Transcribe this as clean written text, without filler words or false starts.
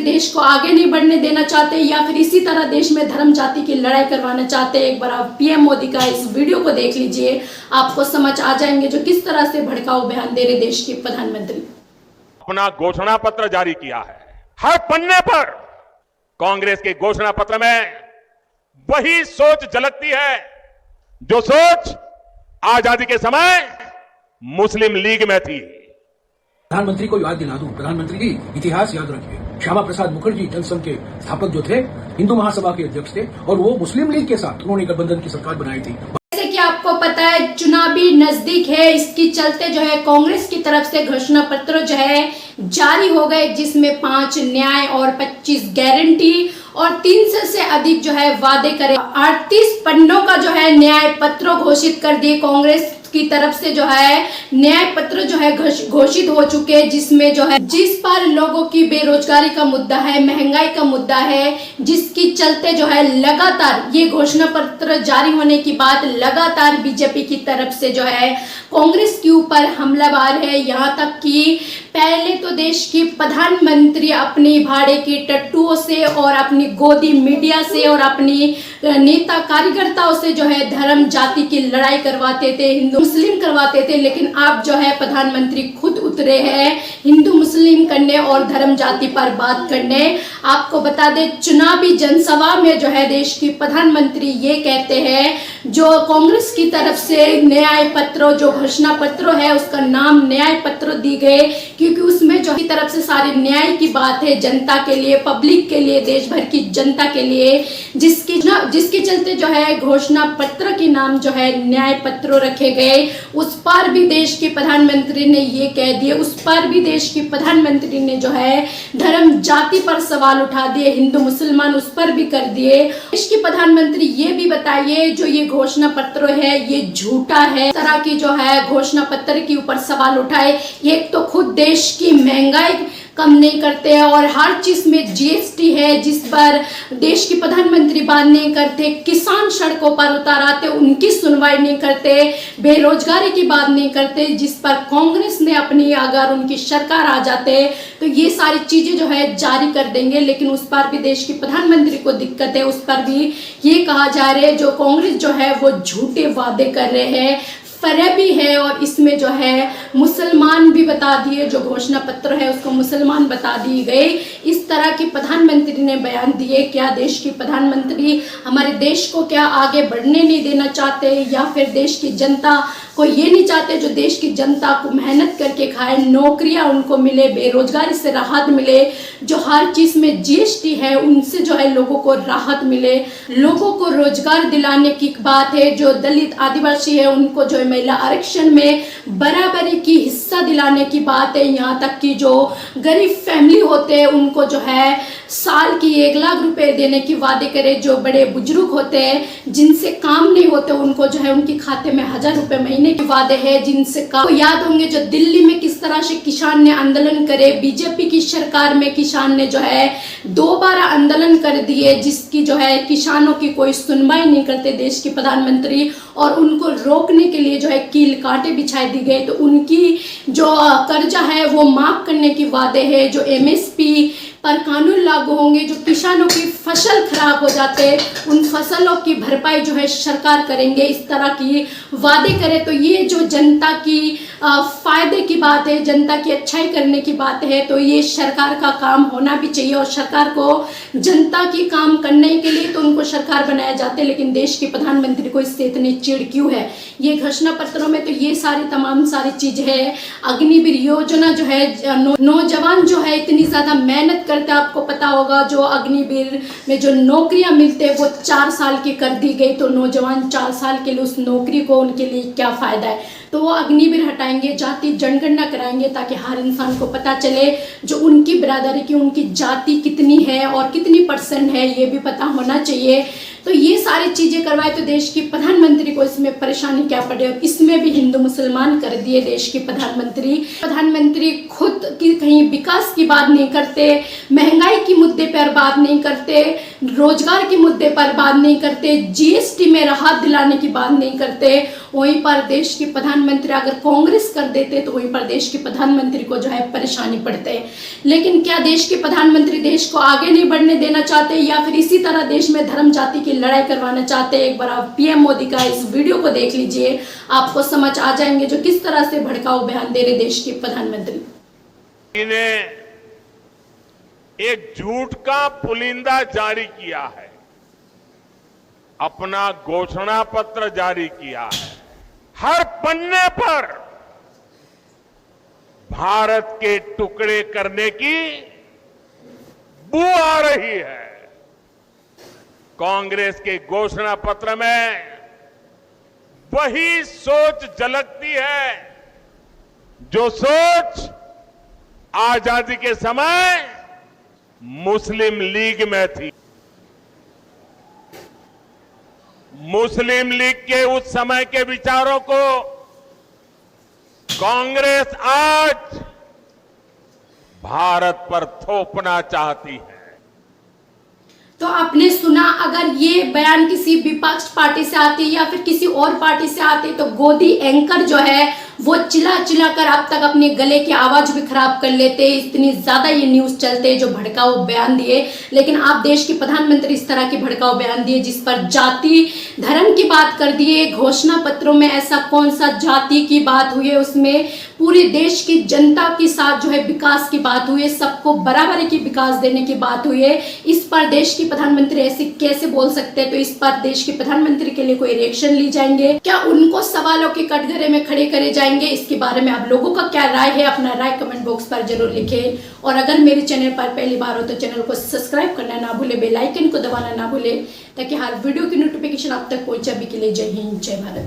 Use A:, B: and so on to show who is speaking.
A: प्रधानमंत्री देश को आगे नहीं बढ़ने देना चाहते या फिर इसी तरह देश में धर्म जाति की लड़ाई करवाना चाहते हैं। एक बार आप पीएम मोदी का इस वीडियो को देख लीजिए, आपको समझ आ जाएंगे जो किस तरह से भड़काऊ बयान दे रहे देश के प्रधानमंत्री।
B: अपना घोषणा पत्र जारी किया है। हर पन्ने पर कांग्रेस के घोषणा पत्र में वही सोच झलकती है जो सोच आजादी के समय मुस्लिम लीग में थी।
C: प्रधानमंत्री को याद दिला दूं, प्रधानमंत्री जी इतिहास याद रखिए, श्यामा प्रसाद मुखर्जी जनसंघ के स्थापक जो थे, हिंदू महासभा के अध्यक्ष थे और वो मुस्लिम लीग के साथ उन्होंने गठबंधन की सरकार बनाई थी।
A: जैसे कि आपको पता है चुनावी नजदीक है, इसकी चलते जो है कांग्रेस की तरफ से घोषणा पत्र जो है जारी हो गए, जिसमें 5 न्याय और 25 गारंटी और 300 से अधिक जो है वादे करे। 38 पन्नों का जो है न्याय पत्र घोषित कर दिए कांग्रेस की तरफ से जो है न्याय पत्र जो है घोषित हो चुके हैं, जिसमें जो है जिस पर लोगों की बेरोजगारी का मुद्दा है, महंगाई का मुद्दा है, जिसकी चलते जो है लगातार ये घोषणा पत्र जारी होने की बाद लगातार बीजेपी की तरफ से जो है कांग्रेस के ऊपर हमलावर है। यहाँ तक कि पहले तो देश की प्रधानमंत्री अपनी भाड़े की टट्टुओं से और अपनी गोदी मीडिया से और अपनी नेता कार्यकर्ताओं से जो है धर्म जाति की लड़ाई करवाते थे, हिंदू मुस्लिम करवाते थे, लेकिन अब जो है प्रधानमंत्री खुद उतरे हैं हिंदू मुस्लिम करने और धर्म जाति पर बात करने। आपको बता दें चुनावी जनसभा में जो है देश की प्रधानमंत्री ये कहते हैं, जो कांग्रेस की तरफ से न्याय पत्र जो घोषणा पत्र है उसका नाम न्याय पत्र दी गए, क्योंकि उसमें जो की तरफ से सारे न्याय की बात है, जनता के लिए, पब्लिक के लिए, देश भर की जनता के लिए, जिसके चलते जो है घोषणा पत्र के नाम जो है न्याय पत्र रखे गए। उस पर भी देश के प्रधानमंत्री ने ये कह दिए, उस पर भी देश के प्रधानमंत्री ने जो है धर्म जाति पर सवाल उठा दिए, हिंदू मुसलमान उस पर भी कर दिए। देश के प्रधानमंत्री ये भी बताइए जो ये घोषणा पत्र है ये झूठा है। इस तरह की जो है घोषणा पत्र के ऊपर सवाल उठाए, ये तो खुद देश की महंगाई कम नहीं करते हैं और हर चीज में जीएसटी है जिस पर देश के प्रधानमंत्री बात नहीं करते, किसान सड़कों पर उतार आते उनकी सुनवाई नहीं करते, बेरोजगारी की बात नहीं करते जिस पर कांग्रेस ने अपनी अगर उनकी सरकार आ जाते तो ये सारी चीजें जो है जारी कर देंगे, लेकिन उस पर भी देश के प्रधानमंत्री को दिक्कत है। उस पर भी ये कहा जा रहा है जो कांग्रेस जो है वो झूठे वादे कर रहे हैं, फरेबी है और इसमें जो है मुसलमान भी बता दिए, जो घोषणा पत्र है उसको मुसलमान बता दिए गए। इस तरह के प्रधानमंत्री ने बयान दिए। क्या देश के प्रधानमंत्री हमारे देश को क्या आगे बढ़ने नहीं देना चाहते या फिर देश की जनता को ये नहीं चाहते जो देश की जनता को मेहनत करके खाए, नौकरियां उनको मिले, बेरोजगारी से राहत मिले, जो हर चीज में जीएसटी है उनसे जो है लोगों को राहत मिले, लोगों को रोजगार दिलाने की बात है, जो दलित आदिवासी है उनको जो महिला आरक्षण में बराबरी की हिस्सा दिलाने की बात है। यहाँ तक कि जो गरीब फैमिली होते हैं उनको जो है साल की 1 लाख रुपए देने की वादे करे, जो बड़े बुजुर्ग होते हैं जिनसे काम नहीं होते उनको जो है उनके खाते में 1000 रुपए महीने के वादे हैं जिनसे काम। याद होंगे जो दिल्ली में किस तरह से किसान ने आंदोलन करे, बीजेपी की सरकार में किसान ने जो है 2 बार आंदोलन कर दिए, जिसकी जो है किसानों की कोई सुनवाई नहीं करते देश के प्रधानमंत्री और उनको रोकने के लिए जो है कील कांटे बिछाए दी गए। तो उनकी जो कर्जा है वो माफ करने की वादे है, जो एमएसपी पर कानून लागू होंगे, जो किसानों की फसल खराब हो जाते उन फसलों की भरपाई जो है सरकार करेंगे, इस तरह की वादे करे। तो ये जो जनता की फायदे की बात है, जनता की अच्छाई करने की बात है, तो ये सरकार का काम होना भी चाहिए और सरकार को जनता की काम करने के लिए तो उनको सरकार बनाया जाता है, लेकिन देश के प्रधानमंत्री को इससे इतनी चिढ़ क्यों है। ये घोषणा पत्रों में तो ये सारी तमाम सारी चीज है। अग्निवीर योजना जो है नौजवान जो है इतनी ज्यादा मेहनत करते, आपको पता होगा जो अग्निवीर में जो नौकरियां मिलते हैं वो 4 साल की कर दी गई, तो नौजवान 4 साल के लिए उस नौकरी को उनके लिए क्या फायदा है। तो वो अग्निवीर हटाएंगे, जाति जनगणना कराएंगे ताकि हर इंसान को पता चले जो उनकी बिरादरी की उनकी जाति कितनी है और कितनी % है ये भी पता होना चाहिए। तो ये सारी चीजें करवाए तो देश की प्रधानमंत्री को इसमें परेशानी क्या पड़े। और इसमें भी हिंदू मुसलमान कर दिए देश के प्रधानमंत्री खुद की कहीं विकास की बात नहीं करते, महंगाई के मुद्दे पर बात नहीं करते, रोजगार के मुद्दे पर बात नहीं करते, जीएसटी में राहत दिलाने की बात नहीं करते। वहीं पर देश के प्रधानमंत्री अगर कांग्रेस कर देते तो वहीं पर देश के प्रधानमंत्री को जो है परेशानी पड़ते। लेकिन क्या देश के प्रधानमंत्री देश को आगे नहीं बढ़ने देना चाहते या फिर इसी तरह देश में धर्म जाति की लड़ाई करवाना चाहते? एक बार आप पीएम मोदी का इस वीडियो को देख लीजिए, आपको समझ आ जाएंगे जो किस तरह से भड़काऊ बयान दे रहे देश के प्रधानमंत्री।
B: इन्हें एक झूठ का पुलिंदा जारी किया है, अपना घोषणा पत्र जारी किया है। हर पन्ने पर भारत के टुकड़े करने की बू आ रही है। कांग्रेस के घोषणा पत्र में वही सोच झलकती है जो सोच आजादी के समय मुस्लिम लीग में थी। मुस्लिम लीग के उस समय के विचारों को कांग्रेस आज भारत पर थोपना चाहती है।
A: तो आपने सुना, अगर ये बयान किसी विपक्ष पार्टी से आती या फिर किसी और पार्टी से आती तो गोदी एंकर जो है वो चिल्ला चिल्ला कर अब तक अपने गले की आवाज भी खराब कर लेते। इतनी ज्यादा ये न्यूज चलते जो भड़काऊ बयान दिए। लेकिन आप देश के प्रधानमंत्री इस तरह के भड़काऊ बयान दिए जिस पर जाति धर्म की बात कर दिए। घोषणा पत्रों में ऐसा कौन सा जाति की बात हुई है, उसमें पूरे देश की जनता के साथ जो है विकास की बात हुई है, सबको बराबरी की विकास देने की बात हुई है। इस पर देश के प्रधानमंत्री ऐसे कैसे बोल सकते हैं? तो इस पर देश के प्रधानमंत्री के लिए कोई रिएक्शन ली जाएंगे क्या? उनको सवालों के कटघरे में खड़े करे जाएंगे? इसके बारे में आप लोगों का क्या राय है? अपना राय कमेंट बॉक्स पर जरूर लिखें। और अगर मेरे चैनल पर पहली बार हो तो चैनल को सब्सक्राइब करना ना भूले, बेल आइकन को दबाना ना भूले ताकि हर वीडियो की नोटिफिकेशन आप तक पहुंचे। अभी के लिए जय हिंद, जय भारत।